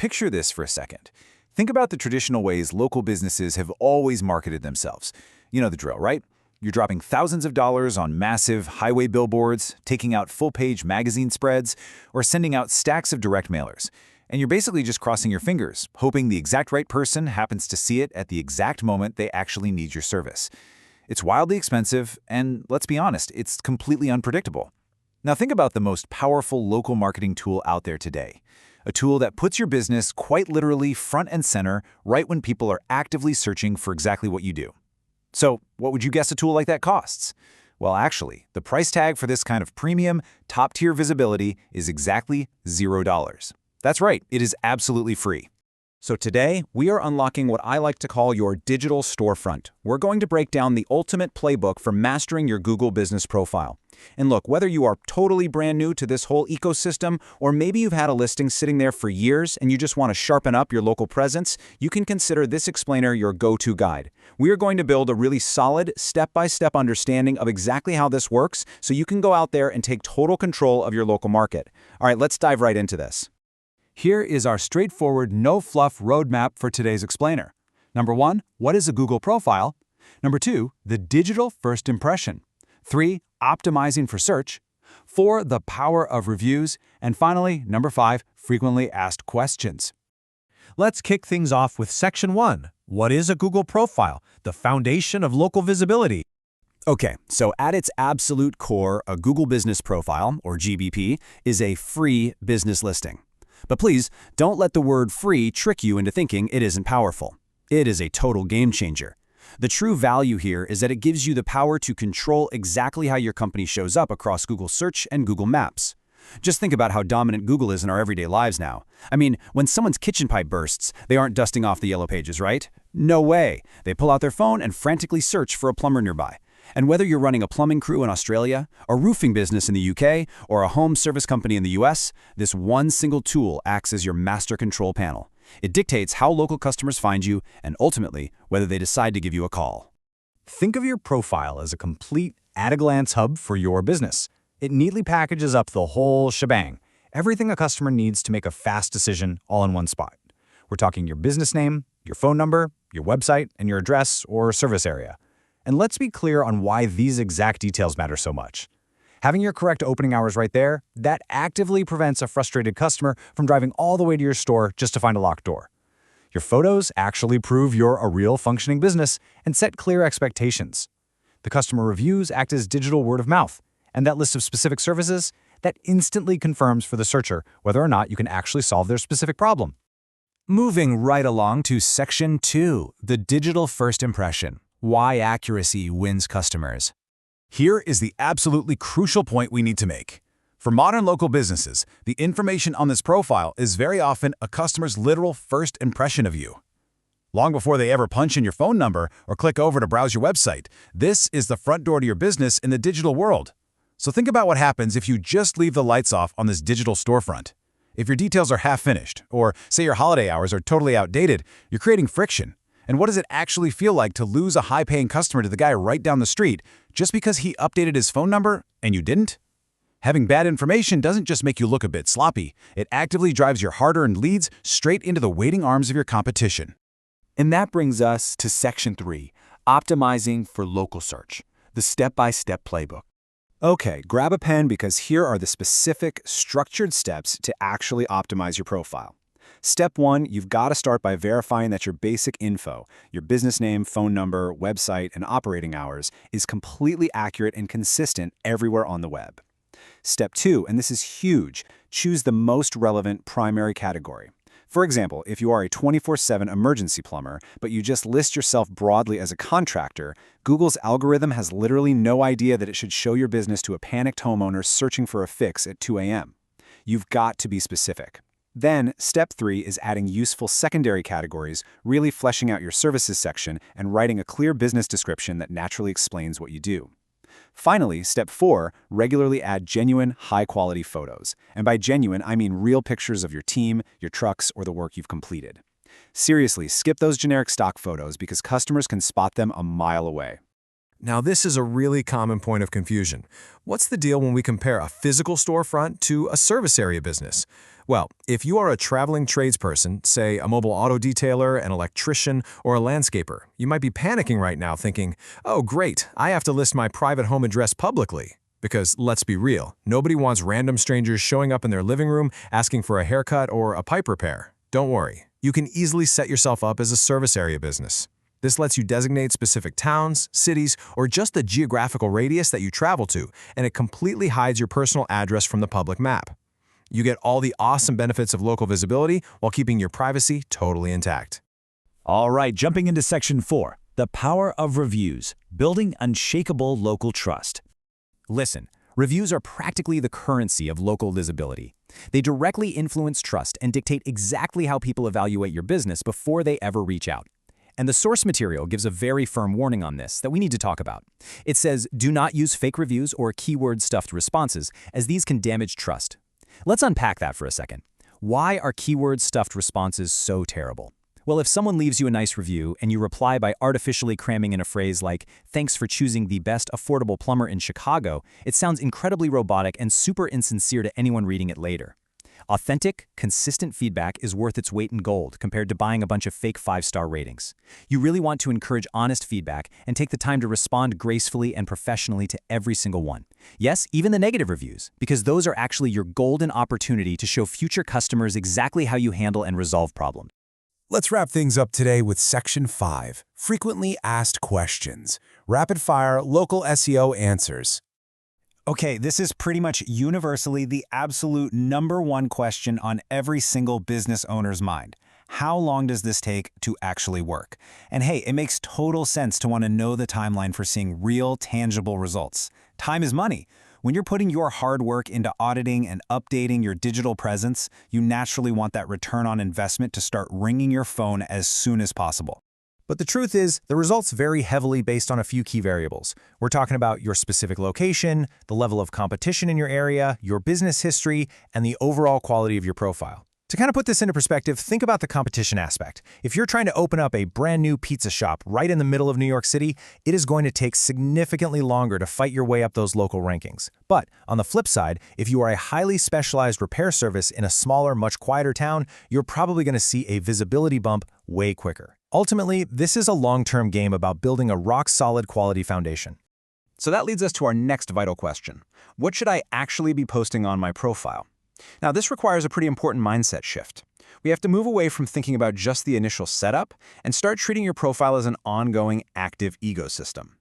picture this for a second. Think about the traditional ways local businesses have always marketed themselves. You know the drill, right? You're dropping thousands of dollars on massive highway billboards, taking out full-page magazine spreads, or sending out stacks of direct mailers. And you're basically just crossing your fingers, hoping the exact right person happens to see it at the exact moment they actually need your service. It's wildly expensive, and let's be honest, it's completely unpredictable. Now think about the most powerful local marketing tool out there today. A tool that puts your business quite literally front and center right when people are actively searching for exactly what you do. So, what would you guess a tool like that costs? Well, actually, the price tag for this kind of premium, top-tier visibility is exactly $0. That's right, it is absolutely free. So today, we are unlocking what I like to call your digital storefront. We're going to break down the ultimate playbook for mastering your Google Business Profile. And look, whether you are totally brand new to this whole ecosystem, or maybe you've had a listing sitting there for years and you just want to sharpen up your local presence, you can consider this explainer your go-to guide. We are going to build a really solid, step-by-step understanding of exactly how this works so you can go out there and take total control of your local market. All right, let's dive right into this. Here is our straightforward, no-fluff roadmap for today's explainer. Number 1, what is a Google profile? Number 2, the digital first impression. 3, optimizing for search. 4, the power of reviews. And finally, number 5, frequently asked questions. Let's kick things off with Section 1. What is a Google profile? The foundation of local visibility. Okay, so at its absolute core, a Google Business Profile, or GBP, is a free business listing. But please, don't let the word free trick you into thinking it isn't powerful. It is a total game changer. The true value here is that it gives you the power to control exactly how your company shows up across Google Search and Google Maps. Just think about how dominant Google is in our everyday lives now. I mean, when someone's kitchen pipe bursts, they aren't dusting off the yellow pages, right? No way. They pull out their phone and frantically search for a plumber nearby. And whether you're running a plumbing crew in Australia, a roofing business in the UK, or a home service company in the US, this one single tool acts as your master control panel. It dictates how local customers find you and ultimately whether they decide to give you a call. Think of your profile as a complete at-a-glance hub for your business. It neatly packages up the whole shebang, everything a customer needs to make a fast decision all in one spot. We're talking your business name, your phone number, your website, and your address or service area. And let's be clear on why these exact details matter so much. Having your correct opening hours right there, that actively prevents a frustrated customer from driving all the way to your store just to find a locked door. Your photos actually prove you're a real functioning business and set clear expectations. The customer reviews act as digital word of mouth, and that list of specific services, that instantly confirms for the searcher whether or not you can actually solve their specific problem. Moving right along to Section 2, the digital first impression. Why accuracy wins customers. Here is the absolutely crucial point we need to make. For modern local businesses, the information on this profile is very often a customer's literal first impression of you. Long before they ever punch in your phone number or click over to browse your website, this is the front door to your business in the digital world. So think about what happens if you just leave the lights off on this digital storefront. If your details are half-finished, or say your holiday hours are totally outdated, you're creating friction. And what does it actually feel like to lose a high-paying customer to the guy right down the street just because he updated his phone number and you didn't? Having bad information doesn't just make you look a bit sloppy. It actively drives your hard-earned leads straight into the waiting arms of your competition. And that brings us to Section 3, optimizing for local search, the step-by-step playbook. Okay, grab a pen because here are the specific, structured steps to actually optimize your profile. Step 1, you've got to start by verifying that your basic info, your business name, phone number, website, and operating hours, is completely accurate and consistent everywhere on the web. Step 2, and this is huge, choose the most relevant primary category. For example, if you are a 24/7 emergency plumber, but you just list yourself broadly as a contractor, Google's algorithm has literally no idea that it should show your business to a panicked homeowner searching for a fix at 2 a.m. You've got to be specific. Then, step 3 is adding useful secondary categories, really fleshing out your services section and writing a clear business description that naturally explains what you do. Finally, step 4, regularly add genuine, high-quality photos. And by genuine, I mean real pictures of your team, your trucks, or the work you've completed. Seriously, skip those generic stock photos because customers can spot them a mile away. Now, this is a really common point of confusion. What's the deal when we compare a physical storefront to a service area business? Well, if you are a traveling tradesperson, say a mobile auto detailer, an electrician, or a landscaper, you might be panicking right now thinking, oh great, I have to list my private home address publicly. Because let's be real, nobody wants random strangers showing up in their living room asking for a haircut or a pipe repair. Don't worry, you can easily set yourself up as a service area business. This lets you designate specific towns, cities, or just the geographical radius that you travel to, and it completely hides your personal address from the public map. You get all the awesome benefits of local visibility while keeping your privacy totally intact. All right, jumping into Section 4, the power of reviews, building unshakable local trust. Listen, reviews are practically the currency of local visibility. They directly influence trust and dictate exactly how people evaluate your business before they ever reach out. And the source material gives a very firm warning on this that we need to talk about. It says, do not use fake reviews or keyword-stuffed responses, as these can damage trust. Let's unpack that for a second. Why are keyword-stuffed responses so terrible? Well, if someone leaves you a nice review and you reply by artificially cramming in a phrase like, thanks for choosing the best affordable plumber in Chicago, it sounds incredibly robotic and super insincere to anyone reading it later. Authentic, consistent feedback is worth its weight in gold compared to buying a bunch of fake 5-star ratings. You really want to encourage honest feedback and take the time to respond gracefully and professionally to every single one. Yes, even the negative reviews, because those are actually your golden opportunity to show future customers exactly how you handle and resolve problems. Let's wrap things up today with Section 5, Frequently Asked Questions, Rapid-Fire Local SEO Answers. Okay, this is pretty much universally the absolute #1 question on every single business owner's mind. How long does this take to actually work? And hey, it makes total sense to want to know the timeline for seeing real, tangible results. Time is money. When you're putting your hard work into auditing and updating your digital presence, you naturally want that return on investment to start ringing your phone as soon as possible. But the truth is, the results vary heavily based on a few key variables. We're talking about your specific location, the level of competition in your area, your business history, and the overall quality of your profile. To kind of put this into perspective, think about the competition aspect. If you're trying to open up a brand new pizza shop right in the middle of New York City, it is going to take significantly longer to fight your way up those local rankings. But on the flip side, if you are a highly specialized repair service in a smaller, much quieter town, you're probably going to see a visibility bump way quicker. Ultimately, this is a long-term game about building a rock-solid quality foundation. So that leads us to our next vital question. What should I actually be posting on my profile? Now, this requires a pretty important mindset shift. We have to move away from thinking about just the initial setup and start treating your profile as an ongoing, active ecosystem.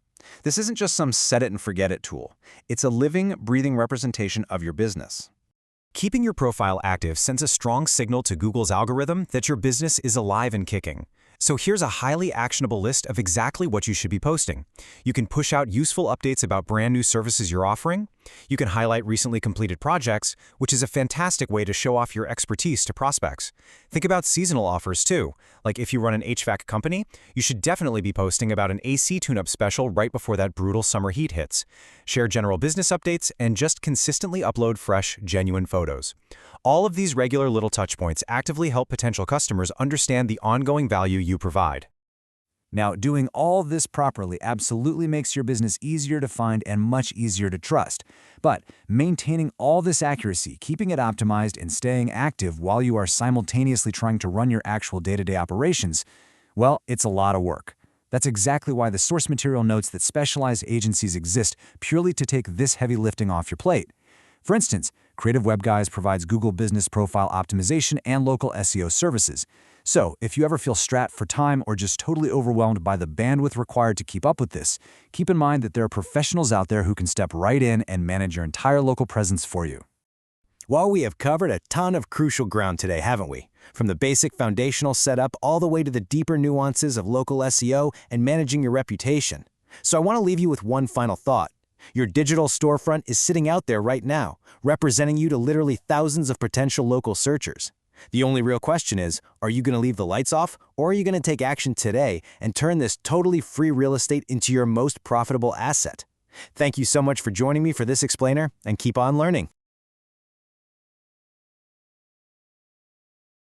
This isn't just some set-it-and-forget-it tool. It's a living, breathing representation of your business. Keeping your profile active sends a strong signal to Google's algorithm that your business is alive and kicking. So here's a highly actionable list of exactly what you should be posting. You can push out useful updates about brand new services you're offering. You can highlight recently completed projects, which is a fantastic way to show off your expertise to prospects. Think about seasonal offers too. Like if you run an HVAC company, you should definitely be posting about an AC tune-up special right before that brutal summer heat hits. Share general business updates and just consistently upload fresh, genuine photos. All of these regular little touchpoints actively help potential customers understand the ongoing value you provide. Now, doing all this properly absolutely makes your business easier to find and much easier to trust. But maintaining all this accuracy, keeping it optimized, and staying active while you are simultaneously trying to run your actual day-to-day operations, well, it's a lot of work. That's exactly why the source material notes that specialized agencies exist purely to take this heavy lifting off your plate. For instance, Creative Web Guys provides Google Business Profile optimization and local SEO services. So, if you ever feel strapped for time or just totally overwhelmed by the bandwidth required to keep up with this, keep in mind that there are professionals out there who can step right in and manage your entire local presence for you. Well, we have covered a ton of crucial ground today, haven't we? From the basic foundational setup all the way to the deeper nuances of local SEO and managing your reputation. So I want to leave you with one final thought. Your digital storefront is sitting out there right now, representing you to literally thousands of potential local searchers. The only real question is, are you going to leave the lights off, or are you going to take action today and turn this totally free real estate into your most profitable asset? Thank you so much for joining me for this explainer, and keep on learning.